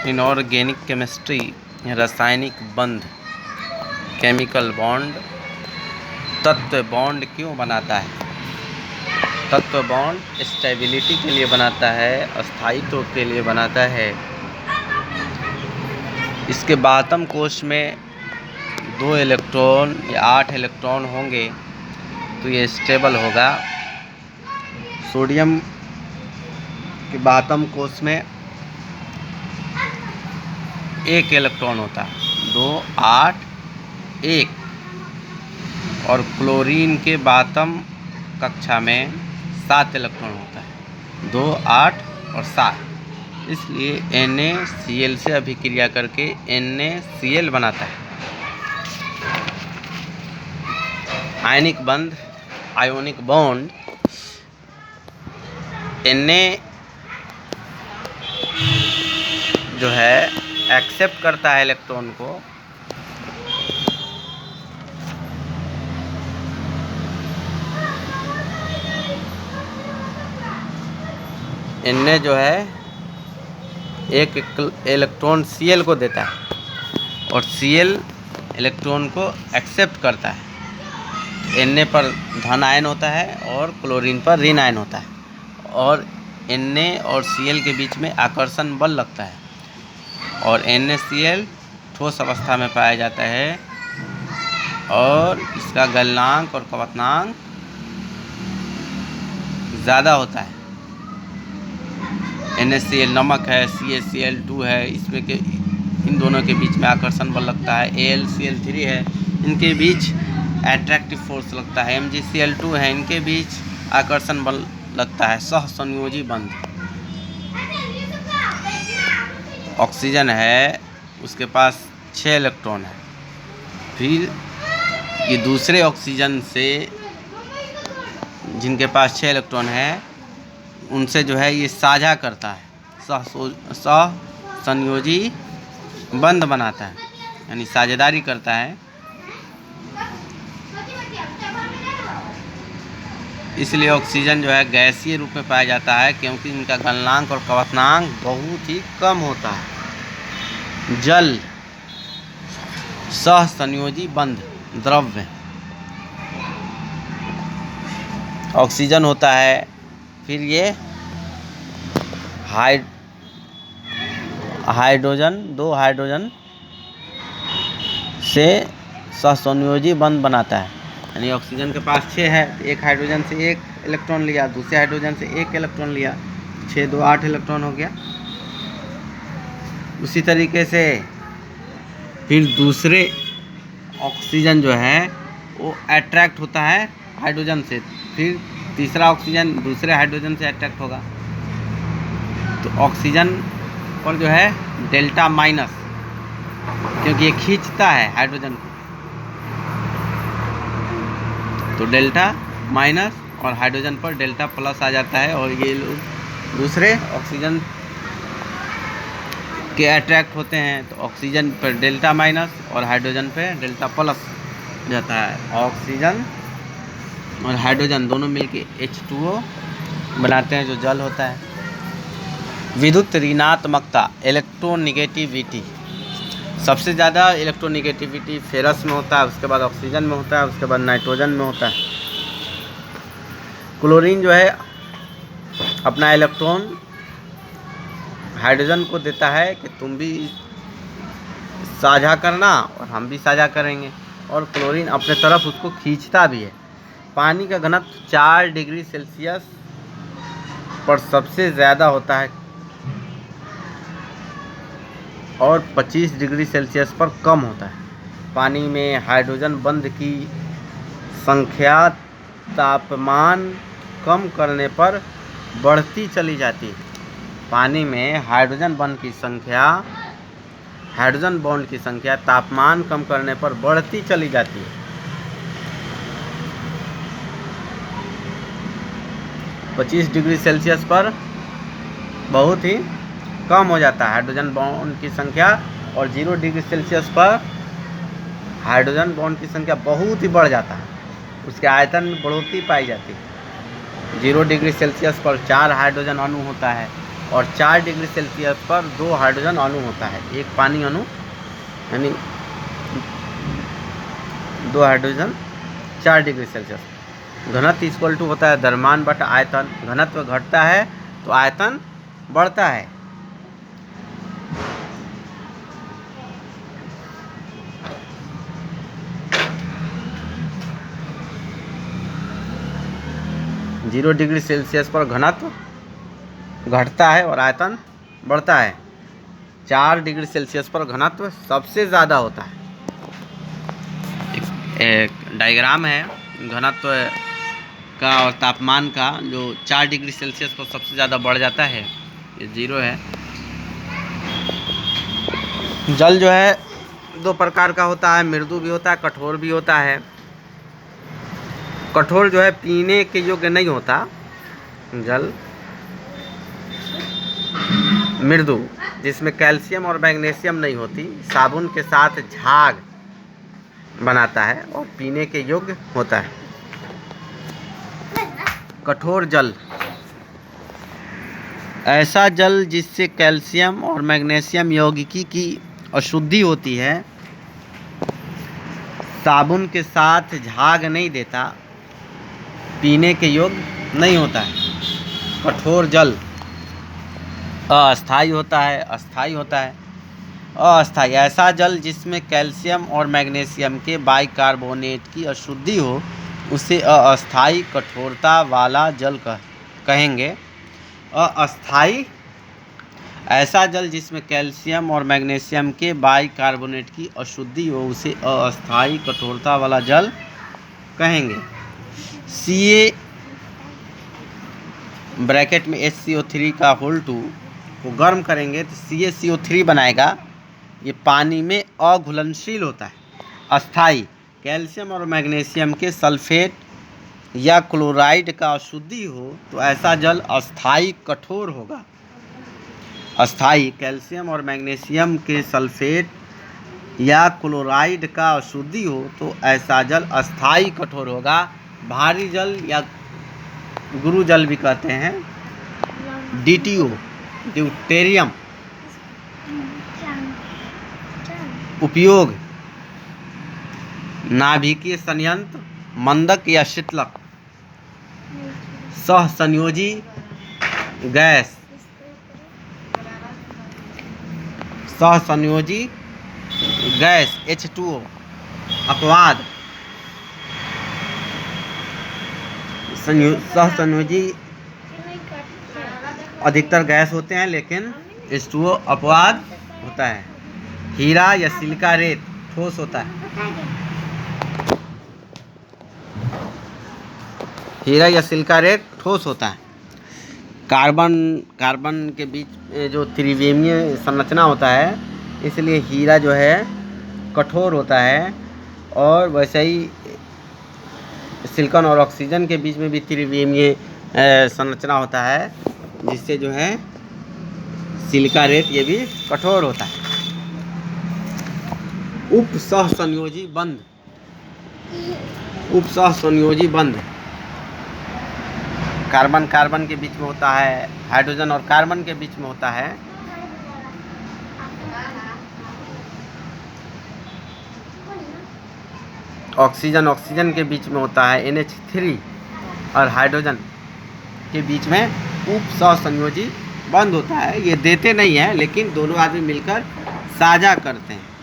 Inorganic chemistry रासायनिक बंध chemical bond तत्व बॉन्ड क्यों बनाता है? तत्व बॉन्ड स्टेबिलिटी के लिए बनाता है, स्थायित्व के लिए बनाता है। इसके बातम कोश में 2 इलेक्ट्रॉन या 8 इलेक्ट्रॉन होंगे तो ये स्टेबल होगा। सोडियम के बातम कोश में 1 इलेक्ट्रॉन होता है, 2 8 1। और क्लोरीन के बातम कक्षा में 7 इलेक्ट्रॉन होता है, 2 8 और 7। इसलिए NaCl से अभिक्रिया करके NaCl बनाता है। आयनिक बंध आयोनिक बॉन्ड Na जो है एक्सेप्ट करता है इलेक्ट्रॉन को, Na जो है एक इलेक्ट्रॉन Cl को देता है और Cl इलेक्ट्रॉन को एक्सेप्ट करता है। Na पर धन आयन होता है और क्लोरीन पर ऋण आयन होता है और Na और Cl के बीच में आकर्षण बल लगता है और NaCl ठोस अवस्था में पाया जाता है और इसका गलनांक और क्वथनांक ज़्यादा होता है। NaCl नमक है, CaCl2 है, इसमें के इन दोनों के बीच में आकर्षण बल लगता है। AlCl3 है, इनके बीच एट्रैक्टिव फोर्स लगता है। MgCl2 है, इनके बीच आकर्षण बल लगता है। सहसंयोजी बंध। ऑक्सीजन है, उसके पास 6 इलेक्ट्रॉन है, फिर ये दूसरे ऑक्सीजन से जिनके पास 6 इलेक्ट्रॉन है उनसे जो है ये साझा करता है, सहसंयोजी बंध बनाता है, यानी साझेदारी करता है। इसलिए ऑक्सीजन जो है गैसीय रूप में पाया जाता है क्योंकि इनका गलनांक और क्वथनांक बहुत ही कम होता है। जल सहसंयोजी बंध द्रव्य ऑक्सीजन होता है, फिर ये हाइड्रोजन 2 हाइड्रोजन से सहसंयोजी बंध बनाता है। यानी ऑक्सीजन के पास 6 है, एक हाइड्रोजन से 1 इलेक्ट्रॉन लिया, दूसरे हाइड्रोजन से 1 इलेक्ट्रॉन लिया, 6 2 8 इलेक्ट्रॉन हो गया। उसी तरीके से फिर दूसरे ऑक्सीजन जो है वो अट्रैक्ट होता है हाइड्रोजन से, फिर तीसरा ऑक्सीजन दूसरे हाइड्रोजन से अट्रैक्ट होगा। तो ऑक्सीजन पर जो है डेल्टा माइनस, क्योंकि ये खींचता है हाइड्रोजन को, तो डेल्टा माइनस और हाइड्रोजन पर डेल्टा प्लस आ जाता है और ये लोग दूसरे ऑक्सीजन के अट्रैक्ट होते हैं। तो ऑक्सीजन पर डेल्टा माइनस और हाइड्रोजन पे डेल्टा प्लस जाता है। ऑक्सीजन और हाइड्रोजन दोनों मिलके H2O बनाते हैं जो जल होता है। विद्युत ऋणात्मकता इलेक्ट्रोनिगेटिविटी, सबसे ज़्यादा इलेक्ट्रोनिगेटिविटी फेरस में होता है, उसके बाद ऑक्सीजन में होता है, उसके बाद नाइट्रोजन में होता है। क्लोरीन जो है अपना इलेक्ट्रॉन हाइड्रोजन को देता है कि तुम भी साझा करना और हम भी साझा करेंगे, और क्लोरीन अपने तरफ उसको खींचता भी है। पानी का घनत्व 4 डिग्री सेल्सियस पर सबसे ज़्यादा होता है और 25 डिग्री सेल्सियस पर कम होता है। पानी में हाइड्रोजन बंध की संख्या तापमान कम करने पर बढ़ती चली जाती है। पानी में हाइड्रोजन बॉन्ड की संख्या तापमान कम करने पर बढ़ती चली जाती है। 25 डिग्री सेल्सियस पर बहुत ही कम हो जाता है हाइड्रोजन बॉन्ड की संख्या, और 0 डिग्री सेल्सियस पर हाइड्रोजन बॉन्ड की संख्या बहुत ही बढ़ जाता है, उसके आयतन में बढ़ोतरी पाई जाती है। 0 डिग्री सेल्सियस पर 4 हाइड्रोजन अणु होता है और 4 डिग्री सेल्सियस पर 2 हाइड्रोजन अणु होता है, एक पानी अणु यानी 2 हाइड्रोजन 4 डिग्री सेल्सियस। घनत्व इक्वल टू होता है द्रव्यमान बटा आयतन। घनत्व घटता है तो आयतन बढ़ता है। जीरो डिग्री सेल्सियस पर घनत्व घटता है और आयतन बढ़ता है। 4 डिग्री सेल्सियस पर घनत्व सबसे ज़्यादा होता है। एक डायग्राम है घनत्व का और तापमान का, जो 4 डिग्री सेल्सियस पर सबसे ज़्यादा बढ़ जाता है, ये 0 है। जल जो है 2 प्रकार का होता है, मृदु भी होता है, कठोर भी होता है। कठोर जो है पीने के योग्य नहीं होता जल। मृदु जिसमें कैल्शियम और मैग्नीशियम नहीं होती, साबुन के साथ झाग बनाता है और पीने के योग्य होता है। कठोर जल ऐसा जल जिससे कैल्शियम और मैग्नीशियम यौगिकी की अशुद्धि होती है, साबुन के साथ झाग नहीं देता, पीने के योग्य नहीं होता है। कठोर जल अस्थायी होता है, अस्थायी होता है। अस्थायी ऐसा जल जिसमें कैल्शियम और मैग्नीशियम के बाइकार्बोनेट की अशुद्धि हो, उसे अस्थायी कठोरता वाला जल कहेंगे। अस्थायी ऐसा जल जिसमें कैल्शियम और मैग्नीशियम के बाइकार्बोनेट की अशुद्धि हो, उसे अस्थायी कठोरता वाला जल कहेंगे। Ca ब्रैकेट में HCO3 का होल 2 को गर्म करेंगे तो CaCO3 बनाएगा। ये पानी में अघुलनशील होता है। अस्थायी कैल्शियम और मैग्नीशियम के सल्फेट या क्लोराइड का अशुद्धि हो तो ऐसा जल अस्थायी कठोर होगा। अस्थायी कैल्शियम और मैग्नीशियम के सल्फेट या क्लोराइड का अशुद्धि हो तो ऐसा जल अस्थायी कठोर होगा। भारी जल या गुरु जल भी कहते हैं। DTO ड्यूटेरियम उपयोग नाभिकीय संयंत्र, मंदक या शीतलक, सहसंयोजी गैस, सहसंयोजी गैस H2O, अपवाद सहसंयोजी अधिकतर गैस होते हैं लेकिन H2O अपवाद होता है। हीरा या सिलिका रेत ठोस होता है। हीरा या सिलिका रेत ठोस होता है। कार्बन के बीच में जो त्रिविमीय संरचना होता है, इसलिए हीरा जो है कठोर होता है। और वैसे ही सिलिकॉन और ऑक्सीजन के बीच में भी त्रिविमीय संरचना होता है, जिससे जो है सिलिका रेत ये भी कठोर होता है। उपसहसंयोजी बंध, उपसहसंयोजी बंध कार्बन कार्बन के बीच में होता है, हाइड्रोजन और कार्बन के बीच में होता है। ऑक्सीजन ऑक्सीजन के बीच में होता है, NH3 और हाइड्रोजन के बीच में उपसहसंयोजी बंध होता है। ये देते नहीं है लेकिन दोनों आदमी मिलकर साझा करते हैं।